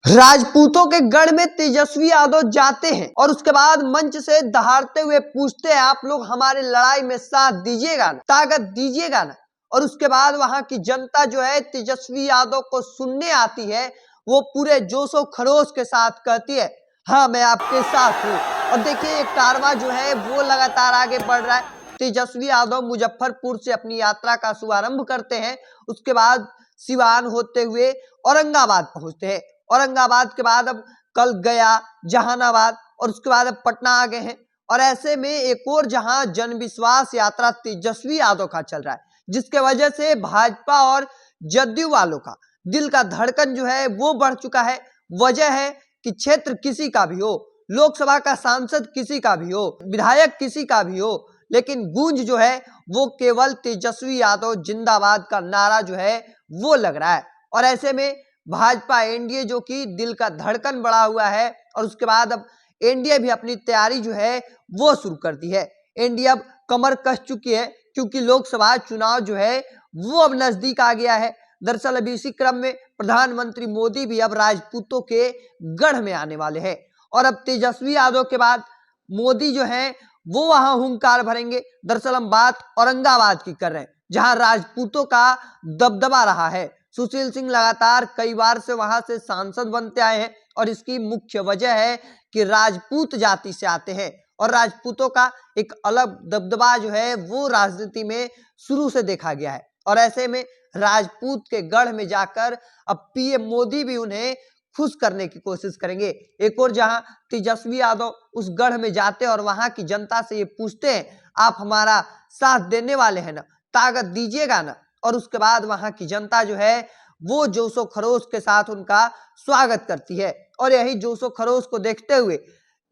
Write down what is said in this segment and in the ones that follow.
राजपूतों के गढ़ में तेजस्वी यादव जाते हैं और उसके बाद मंच से दहाड़ते हुए पूछते हैं, आप लोग हमारे लड़ाई में साथ दीजिएगा ना, ताकत दीजिएगा ना। और उसके बाद वहां की जनता जो है तेजस्वी यादव को सुनने आती है, वो पूरे जोशो खरोश के साथ कहती है, हाँ मैं आपके साथ हूँ। और देखिए ये कारवां जो है वो लगातार आगे बढ़ रहा है। तेजस्वी यादव मुजफ्फरपुर से अपनी यात्रा का शुभारंभ करते हैं, उसके बाद सिवान होते हुए औरंगाबाद पहुंचते हैं। औरंगाबाद के बाद अब कल गया, जहानाबाद और उसके बाद अब पटना आ गए हैं। और ऐसे में एक और जहां जन विश्वास यात्रा तेजस्वी यादव का चल रहा है, जिसके वजह से भाजपा और जदयू वालों का दिल का धड़कन जो है वो बढ़ चुका है। वजह है कि क्षेत्र किसी का भी हो, लोकसभा का सांसद किसी का भी हो, विधायक किसी का भी हो, लेकिन गूंज जो है वो केवल तेजस्वी यादव जिंदाबाद का नारा जो है वो लग रहा है। और ऐसे में भाजपा एनडीए जो कि दिल का धड़कन बढ़ा हुआ है, और उसके बाद अब एनडीए भी अपनी तैयारी जो है वो शुरू कर दी है। एनडीए अब कमर कस चुकी है, क्योंकि लोकसभा चुनाव जो है वो अब नजदीक आ गया है। दरअसल अभी इसी क्रम में प्रधानमंत्री मोदी भी अब राजपूतों के गढ़ में आने वाले हैं, और अब तेजस्वी यादव के बाद मोदी जो है वो वहां हुंकार भरेंगे। दरअसल हम बात औरंगाबाद की कर रहे हैं, जहां राजपूतों का दबदबा रहा है। सुशील सिंह लगातार कई बार से वहां से सांसद बनते आए हैं, और इसकी मुख्य वजह है कि राजपूत जाति से आते हैं, और राजपूतों का एक अलग दबदबा जो है वो राजनीति में शुरू से देखा गया है। और ऐसे में राजपूत के गढ़ में जाकर अब पीएम मोदी भी उन्हें खुश करने की कोशिश करेंगे। एक और जहां तेजस्वी यादव उस गढ़ में जाते हैं और वहां की जनता से ये पूछते हैं, आप हमारा साथ देने वाले हैं ना, ताकत दीजिएगा ना। और उसके बाद वहां की जनता जो है वो जोशो खरोश के साथ उनका स्वागत करती है। और यही जोशो खरोश को देखते हुए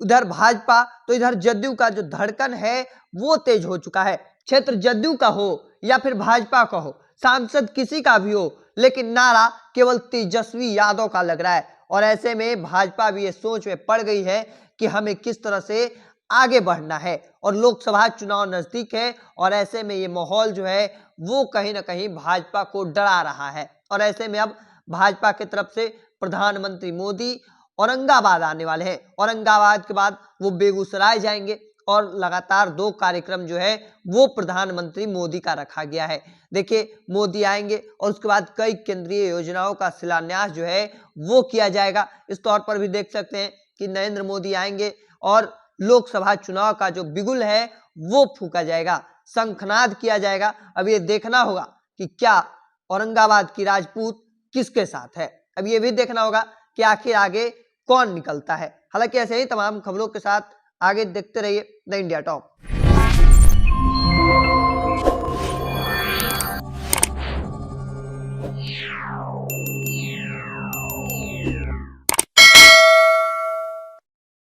उधर भाजपा तो इधर जदयू का जो धड़कन है वो तेज हो चुका है। क्षेत्र जदयू का हो या फिर भाजपा का हो, सांसद किसी का भी हो, लेकिन नारा केवल तेजस्वी यादव का लग रहा है। और ऐसे में भाजपा भी ये सोच में पड़ गई है कि हमें किस तरह से आगे बढ़ना है, और लोकसभा चुनाव नजदीक है। और ऐसे में ये माहौल जो है वो कहीं ना कहीं भाजपा को डरा रहा है। और ऐसे में अब भाजपा की तरफ से प्रधानमंत्री मोदी औरंगाबाद आने वाले हैं। औरंगाबाद के बाद वो बेगूसराय जाएंगे, और लगातार 2 कार्यक्रम जो है वो प्रधानमंत्री मोदी का रखा गया है। देखिए मोदी आएंगे और उसके बाद कई केंद्रीय योजनाओं का शिलान्यास जो है वो किया जाएगा। इस तौर पर भी देख सकते हैं कि नरेंद्र मोदी आएंगे और लोकसभा चुनाव का जो बिगुल है वो फूंका जाएगा, शंखनाद किया जाएगा। अब ये देखना होगा कि क्या औरंगाबाद की राजपूत किसके साथ है। अब ये भी देखना होगा कि आखिर आगे कौन निकलता है। हालांकि ऐसे ही तमाम खबरों के साथ आगे देखते रहिए द इंडिया टॉप।